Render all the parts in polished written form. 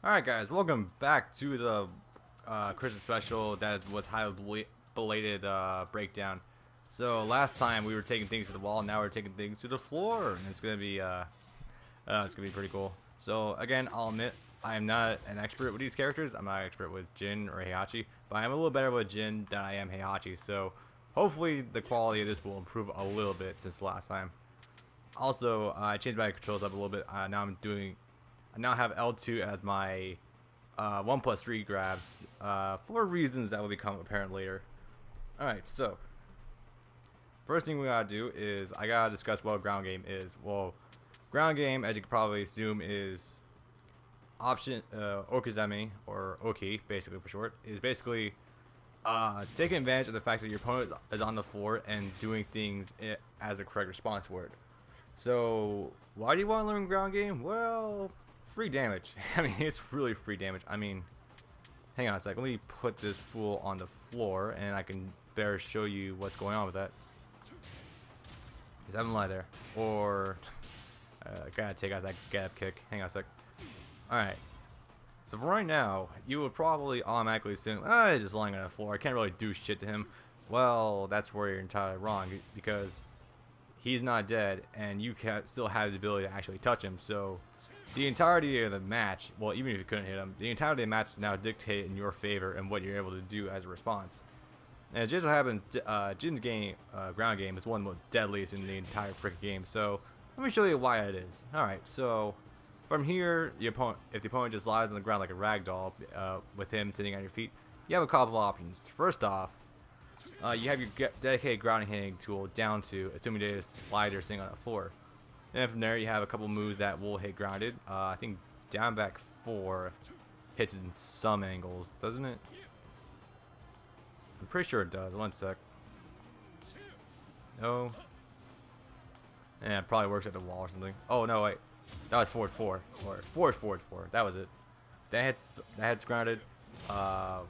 Alright guys, welcome back to the Christmas special that was highly belated breakdown. So last time we were taking things to the wall, now we're taking things to the floor, and it's gonna be pretty cool. So again, I'll admit I am not an expert with these characters. I'm not an expert with Jin or Heihachi, but I'm a little better with Jin than I am Heihachi. So hopefully the quality of this will improve a little bit since last time. Also, I changed my controls up a little bit. I now have L2 as my 1+3 grabs for reasons that will become apparent later. Alright, so first thing we gotta do is I gotta discuss what ground game is. Well, ground game, as you can probably assume, is okizeme, or oki basically for short, is basically taking advantage of the fact that your opponent is on the floor and doing things as a correct response for it. So why do you want to learn ground game? Well, free damage. I mean, it's really free damage. I mean, hang on a sec. Let me put this fool on the floor, and I can better show you what's going on with that. He's having a lie there. Or, gotta take out that get up kick. Hang on a sec. Alright. So for right now, you would probably automatically assume, he's just lying on the floor. I can't really do shit to him. Well, that's where you're entirely wrong, because he's not dead, and you still have the ability to actually touch him. So the entirety of the match, well, even if you couldn't hit him, the entirety of the match is now dictated in your favor and what you're able to do as a response. And it just so happens, Jin's game, ground game, is one of the most deadliest in the entire freaking game. So let me show you why it is. Alright, so from here, if the opponent just lies on the ground like a rag doll, with him sitting on your feet, you have a couple of options. First off, you have your dedicated grounding hitting tool down to, assuming they just slide or sitting on the floor. And from there, you have a couple moves that will hit grounded. I think down back 4 hits in some angles, doesn't it? I'm pretty sure it does. One sec. No. Yeah, it probably works at the wall or something. Oh no, wait. That was forward 4 or forward 4. That was it. That hits grounded. 4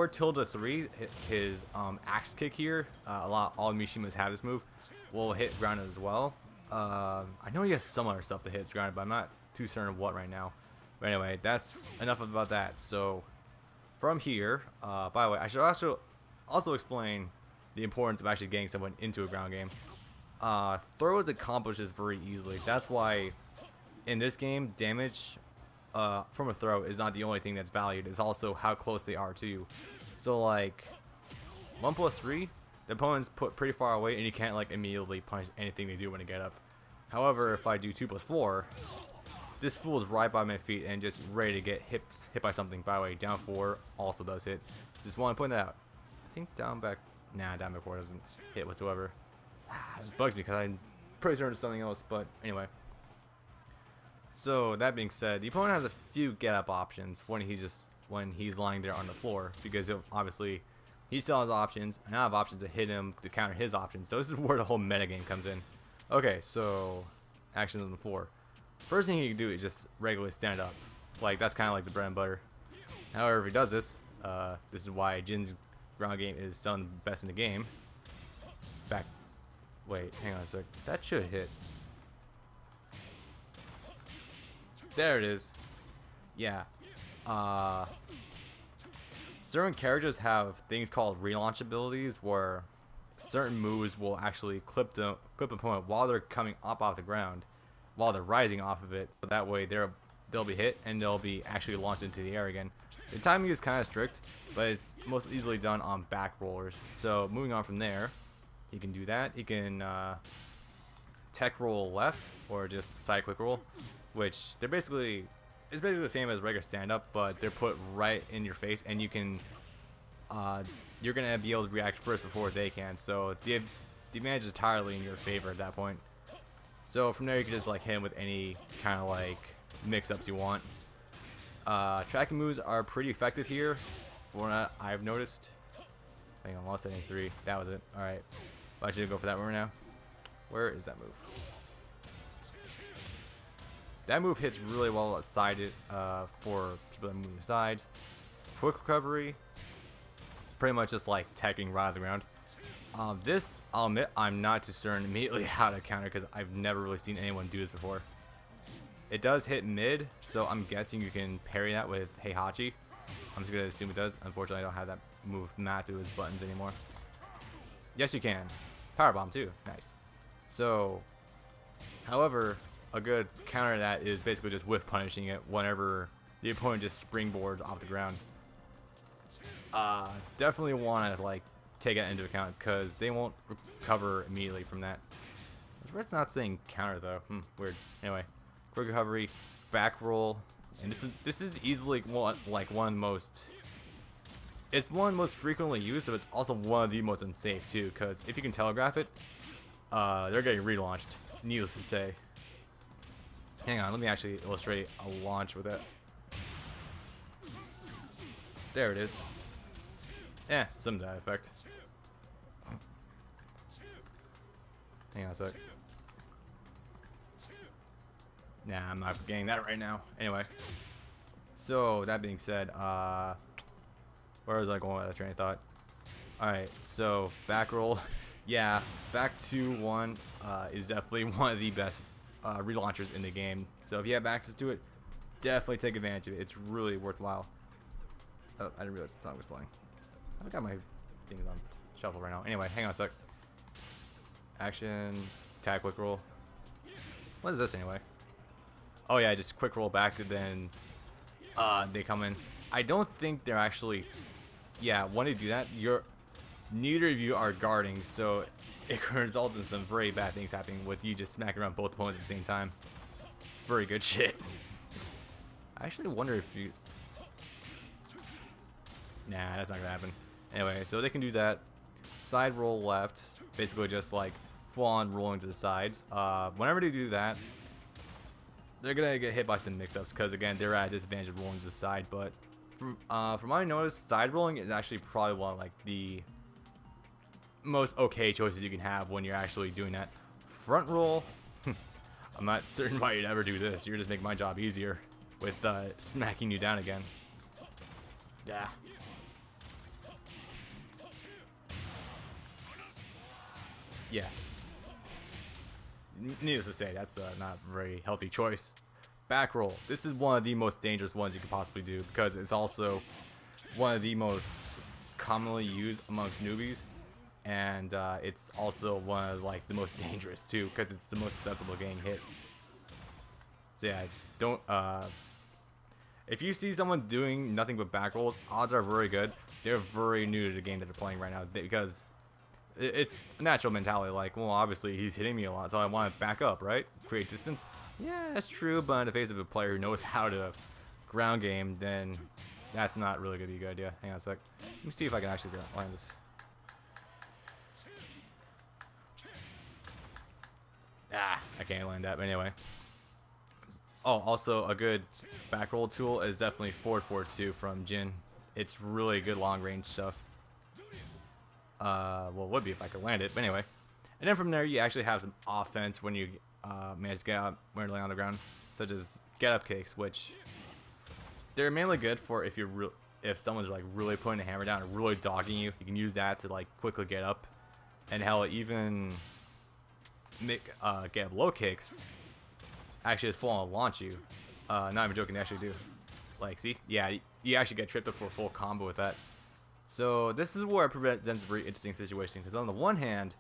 tilde 3, his axe kick here. All Mishimas have this move. Will hit grounded as well. I know he has some other stuff that hits grounded, but I'm not too certain of what right now. But anyway, that's enough about that. So from here, by the way, I should also explain the importance of actually getting someone into a ground game. Throws accomplishes very easily. That's why in this game, damage from a throw is not the only thing that's valued. It's also how close they are to you. So like 1+3, the opponent's put pretty far away, and you can't like immediately punish anything they do when they get up. However, if I do 2+4, this fool is right by my feet and just ready to get hit by something. By the way, down 4 also does hit. Just want to point that out. I think down back 4 doesn't hit whatsoever. It bugs me because I'm pretty certain it's something else. But anyway. So that being said, the opponent has a few get up options when he's lying there on the floor, because obviously he still has options, and I have options to hit him to counter his options. So this is where the whole metagame comes in. Okay, so actions on the floor. First thing he can do is just regularly stand up. Like, that's kind of like the bread and butter. However, if he does this, this is why Jin's ground game is some of the best in the game. Wait, hang on a sec. That should hit. There it is. Yeah. Certain characters have things called relaunch abilities, where certain moves will actually clip opponent while they're coming up off the ground, while they're rising off of it. So that way they'll be hit and they'll be actually launched into the air again. The timing is kind of strict, but it's most easily done on back rollers. So moving on from there, he can do that. He can tech roll left, or just side quick roll, which it's basically the same as regular stand up, but they're put right in your face, and you can you're gonna be able to react first before they can. So the advantage is entirely in your favor at that point. So from there, you can just like hit him with any kind of like mix-ups you want. Tracking moves are pretty effective here, for what I've noticed. Hang on, lost setting 3. That was it. All right, I should go for that one now. Where is that move? That move hits really well sided for people that move aside. Quick recovery, pretty much just like tagging right out of the ground. This, I'll admit, I'm not too certain immediately how to counter, because I've never really seen anyone do this before. It does hit mid, so I'm guessing you can parry that with Heihachi. I'm just gonna assume it does. Unfortunately, I don't have that move mapped to his buttons anymore. Yes, you can. Power bomb too. Nice. So, however, a good counter to that is basically just whiff punishing it whenever the opponent just springboards off the ground. Definitely want to like take that into account because they won't recover immediately from that. It's not saying counter though. Weird. Anyway, quick recovery, back roll, and this is easily one of the most. It's one of the most frequently used, but it's also one of the most unsafe too. Because if you can telegraph it, they're getting relaunched. Needless to say. Hang on, let me actually illustrate a launch with it. There it is. Some of that effect. Hang on a sec. Nah, I'm not getting that right now. Anyway. So, that being said, where was I going with that train of thought? Alright, so, back roll. Yeah, back 2-1 is definitely one of the best relaunchers in the game. So, if you have access to it, definitely take advantage of it. It's really worthwhile. Oh, I didn't realize the song was playing. I've got my things on shuffle right now. Anyway, hang on a sec. Action, tag, quick roll. What is this anyway? Oh yeah, just quick roll back and then they come in. I don't think they're actually. Yeah, when they do that, neither of you are guarding, so it could result in some very bad things happening with you just smacking around both opponents at the same time. Very good shit. I actually wonder if you. Nah, that's not gonna happen. Anyway, so they can do that. Side roll left, basically just like full on rolling to the sides. Whenever they do that, they're gonna get hit by some mix-ups because again they're at a disadvantage of rolling to the side. But from what I noticed, side rolling is actually probably one of like the most okay choices you can have when you're actually doing that. Front roll, I'm not certain why you'd ever do this. You're just making my job easier with smacking you down again. Yeah. Yeah. Needless to say, that's not a very healthy choice. Back roll. This is one of the most dangerous ones you could possibly do because it's also one of the most commonly used amongst newbies, and it's also one of like the most dangerous too because it's the most susceptible getting hit. So yeah, don't. If you see someone doing nothing but back rolls, odds are very good they're very new to the game that they're playing right now because. It's a natural mentality, like, well, obviously he's hitting me a lot, so I want to back up, right? Create distance. Yeah, that's true, but in the face of a player who knows how to ground game, then that's not really going to be a good idea. Hang on a sec. Let me see if I can actually land this. I can't land that, but anyway. Oh, also a good back roll tool is definitely forward 4-2 from Jin. It's really good long range stuff. Well, it would be if I could land it, but anyway. And then from there, you actually have some offense when you manage to get up when you're laying on the ground, such as get up kicks, which they're mainly good for if someone's like really putting a hammer down and really dogging you. You can use that to like quickly get up, and hell, even make get up low kicks. Actually, just full on launch you. Not even joking, they actually do. Like, see, yeah, you actually get tripped up for a full combo with that. So this is where it presents a very interesting situation because on the one hand,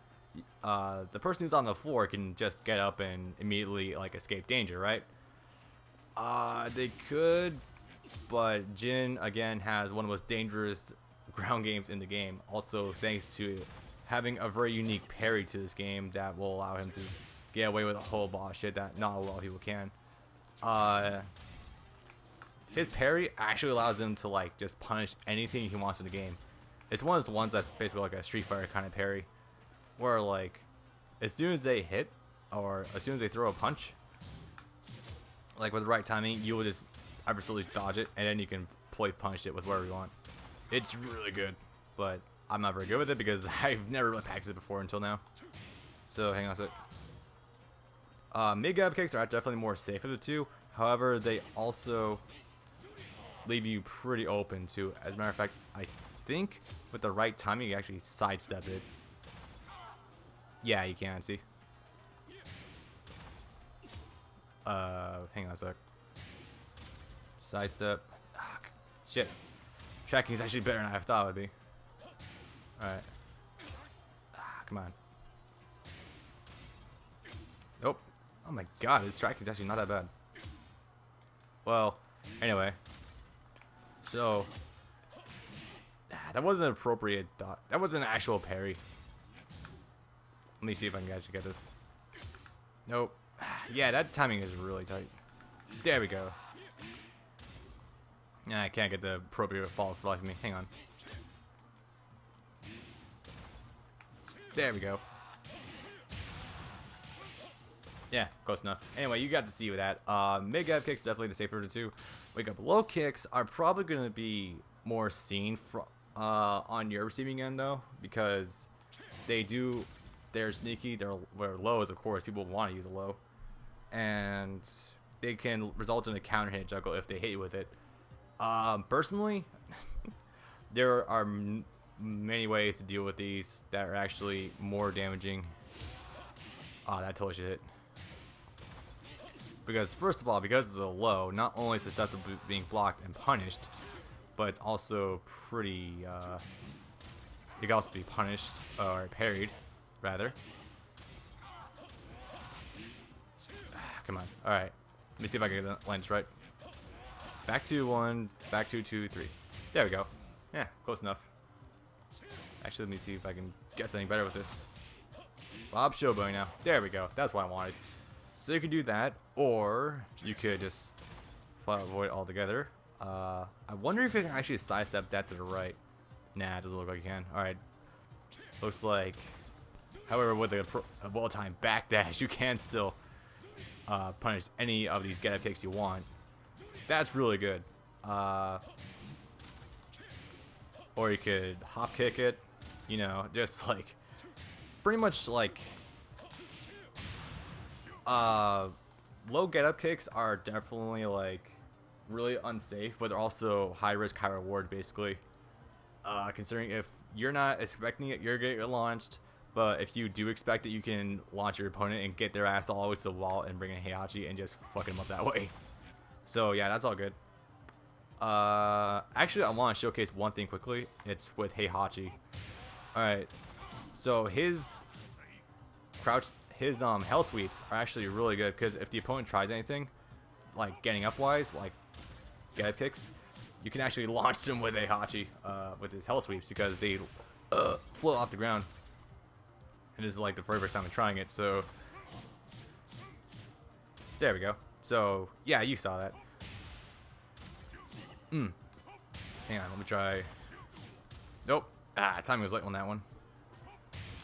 the person who's on the floor can just get up and immediately like escape danger, right? They could, but Jin again has one of the most dangerous ground games in the game. Also, thanks to having a very unique parry to this game that will allow him to get away with a whole lot of shit that not a lot of people can. His parry actually allows him to like just punish anything he wants in the game. It's one of those ones that's basically like a Street Fighter kind of parry, where like as soon as they hit or as soon as they throw a punch, like with the right timing, you will just absolutely dodge it, and then you can punish it with whatever you want. It's really good, but I'm not very good with it because I've never really practiced it before until now. So hang on a sec. Mid grab kicks are definitely more safe of the two. However, they also leave you pretty open to. As a matter of fact, I think with the right timing, you actually sidestep it. Yeah, you can see. Hang on a sec. Sidestep. Ah, shit. Tracking is actually better than I thought it would be. Alright. Ah, come on. Nope. Oh my god, his tracking is actually not that bad. Well, anyway. So, that wasn't an appropriate dot. That wasn't an actual parry. Let me see if I can actually get this. Nope. Yeah, that timing is really tight. There we go. Yeah, I can't get the appropriate fall for life of me. Hang on. There we go. Yeah, close enough. Anyway, you got to see with that. Mid-gap kicks definitely the safer of the two. Wake up low kicks are probably going to be more seen on your receiving end though, because they're sneaky. They're lows, of course. People want to use a low, and they can result in a counter hit juggle if they hit you with it. Personally, there are many ways to deal with these that are actually more damaging. Oh, that totally should hit. Because first of all, because it's a low, not only is it susceptible to being blocked and punished, but it's also pretty, it can also be punished, or parried, rather. Come on. Alright. Let me see if I can get the lines right. Back to 1, back to 2, 3. There we go. Yeah, close enough. Actually, let me see if I can get something better with this. Bob showboating now. There we go. That's what I wanted. So you could do that, or you could just flat out avoid it altogether. I wonder if you can actually sidestep that to the right. Nah, it doesn't look like you can. Alright. Looks like, however, with a well-timed backdash, you can still punish any of these get-up kicks you want. That's really good. Or you could hop kick it, you know, just like pretty much like low get up kicks are definitely like really unsafe, but they're also high risk, high reward basically. Considering if you're not expecting it, you're gonna get launched, but if you do expect it, you can launch your opponent and get their ass all the way to the wall and bring in Heihachi and just fuck him up that way. So yeah, that's all good. Actually, I want to showcase one thing quickly. It's with Heihachi. Alright, so his crouch, his hell sweeps are actually really good, because if the opponent tries anything, like getting up wise, like get up kicks, you can actually launch them with Heihachi, with his hell sweeps, because they float off the ground. And this is like the very first time I'm trying it, so there we go. So yeah, you saw that. Hang on, let me try. Nope. Timing was late on that one.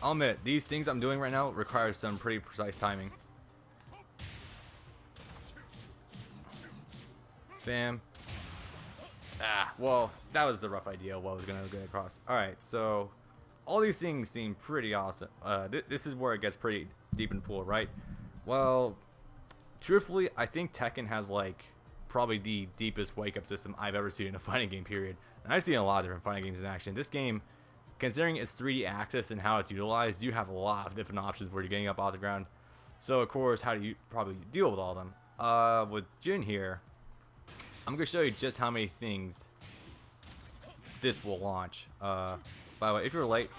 I'll admit, these things I'm doing right now require some pretty precise timing. Bam. Well, that was the rough idea of what I was going to get across. Alright, so all these things seem pretty awesome. This is where it gets pretty deep in the pool, right? Well, truthfully, I think Tekken has like probably the deepest wake-up system I've ever seen in a fighting game, period. And I've seen a lot of different fighting games in action. This game, considering its 3D axis and how it's utilized, you have a lot of different options where you're getting up off the ground. So of course, how do you probably deal with all of them? With Jin here, I'm going to show you just how many things this will launch. By the way, if you're late,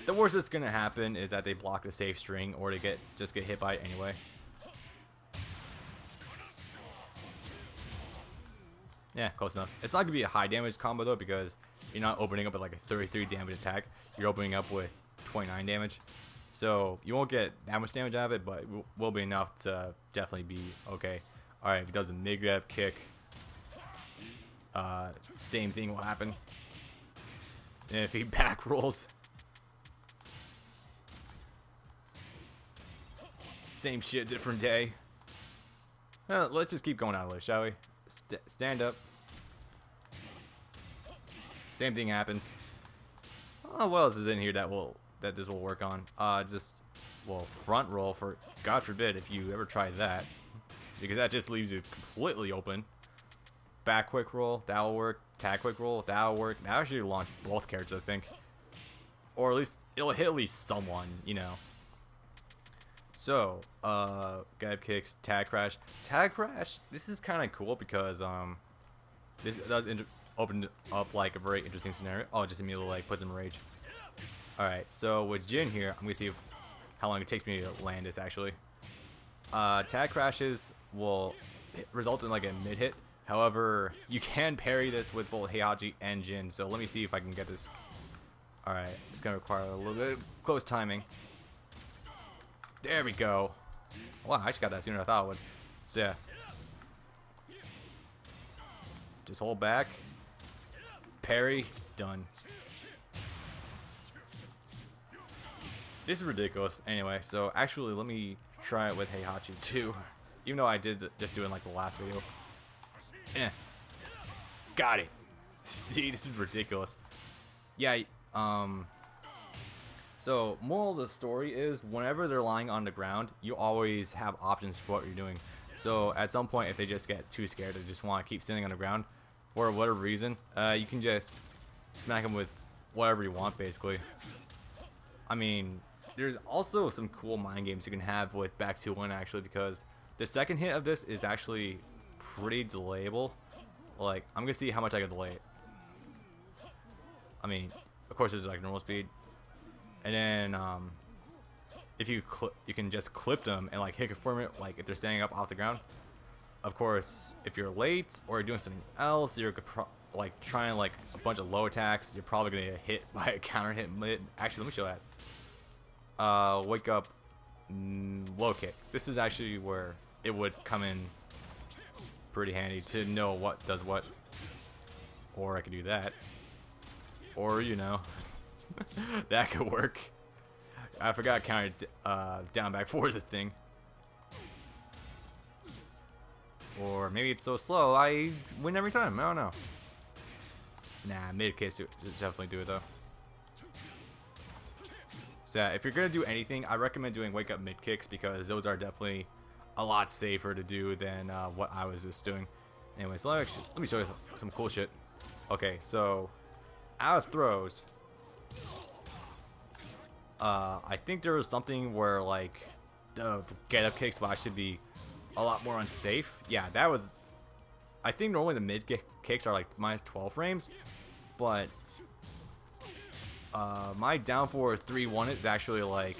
the worst that's going to happen is that they block the safe string, or they just get hit by it anyway. Yeah, close enough. It's not going to be a high damage combo though, because you're not opening up with like a 33 damage attack. You're opening up with 29 damage. So you won't get that much damage out of it, but it will be enough to definitely be okay. Alright, if he does a mid-grab kick, same thing will happen. And if he back rolls, same shit, different day. Let's just keep going out of there, shall we? Stand up. Same thing happens. Oh, what else is in here that this will work on? Well, front roll, for God forbid if you ever try that, because that just leaves you completely open. Back quick roll, that'll work. Tag quick roll, that'll work. That'll actually launch both characters, I think, or at least it'll hit at least someone, you know. So, gap kicks, tag crash. Tag crash, this is kind of cool because, this does open up, like, a very interesting scenario. Oh, just immediately, like, puts him in rage. Alright, so with Jin here, I'm gonna see how long it takes me to land this, actually. Tag crashes will result in, like, a mid-hit. However, you can parry this with both Heihachi and Jin, so let me see if I can get this. Alright, it's gonna require a little bit of close timing. There we go. Wow, I actually got that sooner than I thought I would. So yeah. Just hold back. Parry. Done. This is ridiculous. Anyway, so actually let me try it with Heihachi too. Even though I did just do it in like the last video. Got it. See, this is ridiculous. Yeah, so, moral of the story is, whenever they're lying on the ground, you always have options for what you're doing. So, at some point, if they just get too scared, they just want to keep sitting on the ground, for whatever reason, you can just smack them with whatever you want, basically. I mean, there's also some cool mind games you can have with back 2-1, actually, because the second hit of this is actually pretty delayable. Like, I'm going to see how much I can delay it. I mean, of course, this is like normal speed. And then, if you can just clip them and like hit confirm it, like if they're standing up off the ground. Of course, if you're late or you're doing something else, you're like trying like a bunch of low attacks, you're probably gonna get hit by a counter hit mid. Actually, let me show that. Wake up, low kick. This is actually where it would come in pretty handy to know what does what. Or I could do that. Or you know. That could work. I forgot counter down back 4 is a thing. Or maybe it's so slow I win every time. I don't know. Nah, mid kicks definitely do it though. So yeah, if you're gonna do anything, I recommend doing wake up mid kicks because those are definitely a lot safer to do than what I was just doing. Anyway, so let me show you some cool shit. Okay, so out of throws. I think there was something where like the get up kicks will actually be a lot more unsafe. Yeah, that was. I think normally the mid kicks are like minus 12 frames, but my down for 3-1 is actually like,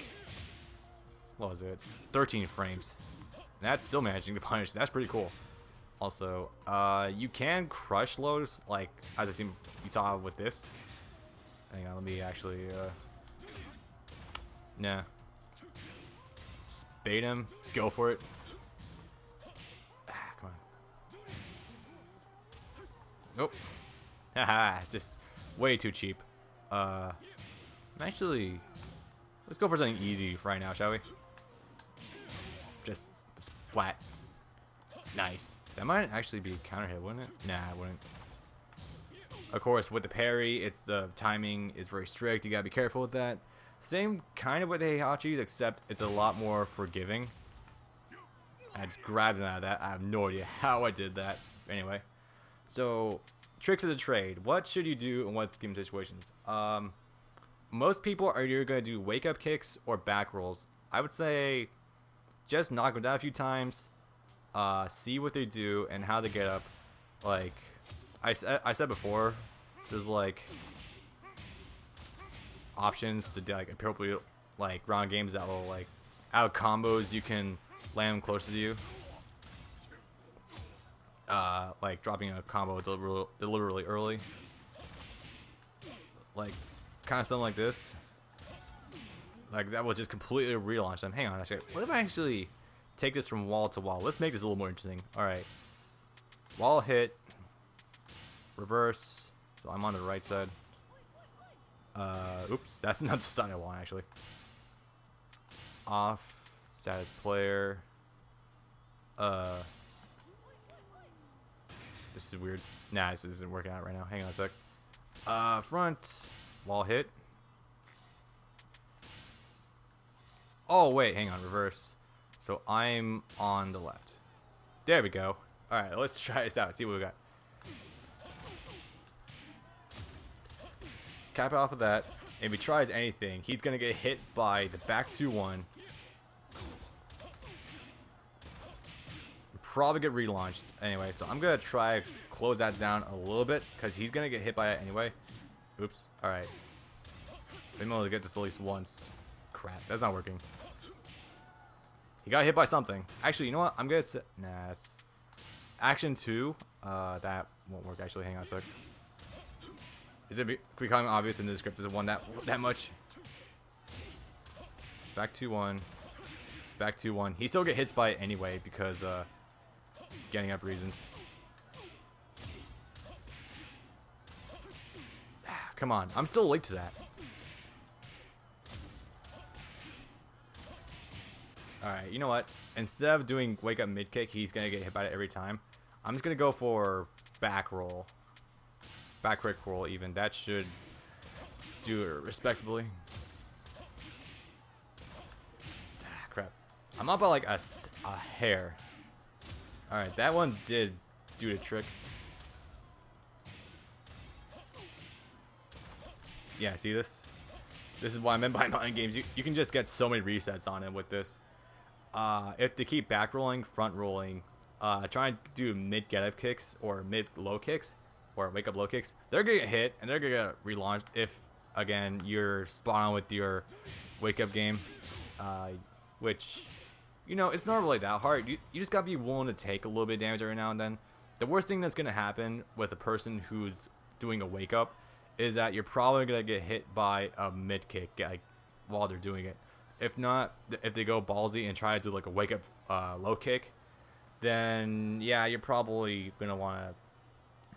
what was it? 13 frames. And that's still managing to punish. That's pretty cool. Also, you can crush lows like as I seen you saw with this. Hang on, let me actually. Nah. Just bait him. Go for it. Come on. Nope. Haha. Just way too cheap. Actually, let's go for something easy right now, shall we? Just flat. Nice. That might actually be a counter hit, wouldn't it? Nah, it wouldn't. Of course, with the parry, it's the timing is very strict. You gotta be careful with that. Same kind of with the Heihachi, except it's a lot more forgiving. I just grabbed it out of that. I have no idea how I did that. Anyway, so tricks of the trade. What should you do in what game situations? Most people are either going to do wake up kicks or back rolls. I would say just knock them down a few times, see what they do and how they get up. Like I said before, there's like options to do like appropriate like ground games that will like out combos you can land them closer to you. Like dropping a combo deliberately early. Like kind of something like this. Like that will just completely relaunch them. Hang on, actually, what if I actually take this from wall to wall? Let's make this a little more interesting. Alright. Wall hit. Reverse. So I'm on the right side. Oops, that's not the side I want actually. Off, status player. This is weird. Nah, this isn't working out right now. Hang on a sec. Front, wall hit. Oh wait, hang on, reverse. So I'm on the left. There we go. All right, let's try this out. See what we got. Cap it off of that. If he tries anything, he's gonna get hit by the back 2-1. probably get relaunched anyway. So I'm gonna try close that down a little bit because he's gonna get hit by it anyway. Oops. All right. I'm able to get this at least once. Crap, that's not working. He got hit by something. Actually, you know what? I'm gonna say, nah. It's action 2. That won't work. Actually, hang on a sec. Is it becoming obvious in the script? Is it one that much? Back 2-1. Back 2-1. He still get hits by it anyway because getting up reasons. Come on, I'm still late to that. Alright, you know what? Instead of doing wake up mid kick, he's gonna get hit by it every time. I'm just gonna go for back roll. Back quick roll even. That should do it respectably. Crap. I'm up by like a hair. Alright, that one did do the trick. Yeah, see this? This is what I meant by mind games. You can just get so many resets on it with this. If they keep back rolling, front rolling, try and do mid get up kicks or mid low kicks or wake up low kicks, they're gonna get hit and they're gonna get relaunched if again you're spot on with your wake up game, which you know it's not really that hard. You just gotta be willing to take a little bit of damage every now and then. The worst thing that's gonna happen with a person who's doing a wake up is that you're probably gonna get hit by a mid kick like while they're doing it. If not, if they go ballsy and try to do like a wake up low kick, then yeah, you're probably gonna want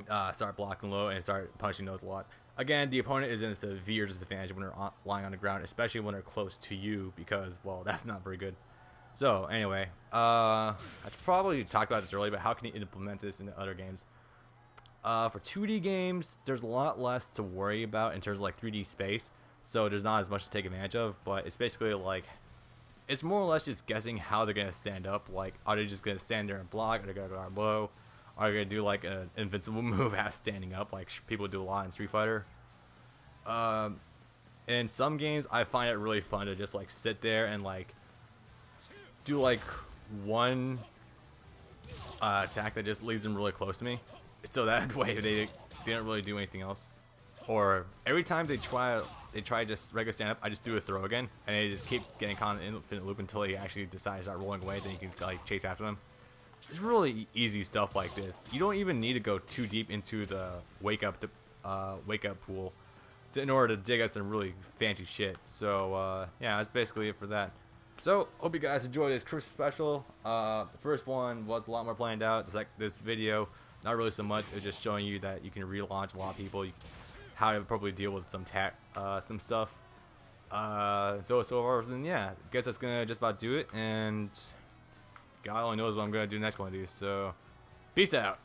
to start blocking low and start punishing those a lot. Again, the opponent is in a severe disadvantage when they're lying on the ground, especially when they're close to you, because well, that's not very good. So anyway, I should probably talk about this earlier, but how can you implement this in other games? For 2D games, there's a lot less to worry about in terms of like 3D space. So there's not as much to take advantage of, but it's basically like, it's more or less just guessing how they're going to stand up. Like, are they just going to stand there and block? Are they going to go down low? Are they going to do like an invincible move as standing up, like people do a lot in Street Fighter? In some games, I find it really fun to just like sit there and like do like one attack that just leaves them really close to me. So that way they didn't really do anything else. Or every time they try just regular stand up, I just do a throw again, and they just keep getting caught in an infinite loop until they actually decide to start rolling away. Then you can like chase after them. It's really easy stuff like this. You don't even need to go too deep into the wake up pool in order to dig out some really fancy shit. So yeah, that's basically it for that. So hope you guys enjoyed this Christmas special. The first one was a lot more planned out. It's like this video, not really so much. It's just showing you that you can relaunch a lot of people. How to probably deal with some stuff. So far, then yeah, I guess that's gonna just about do it, and God only knows what I'm gonna do next one of these. So, peace out.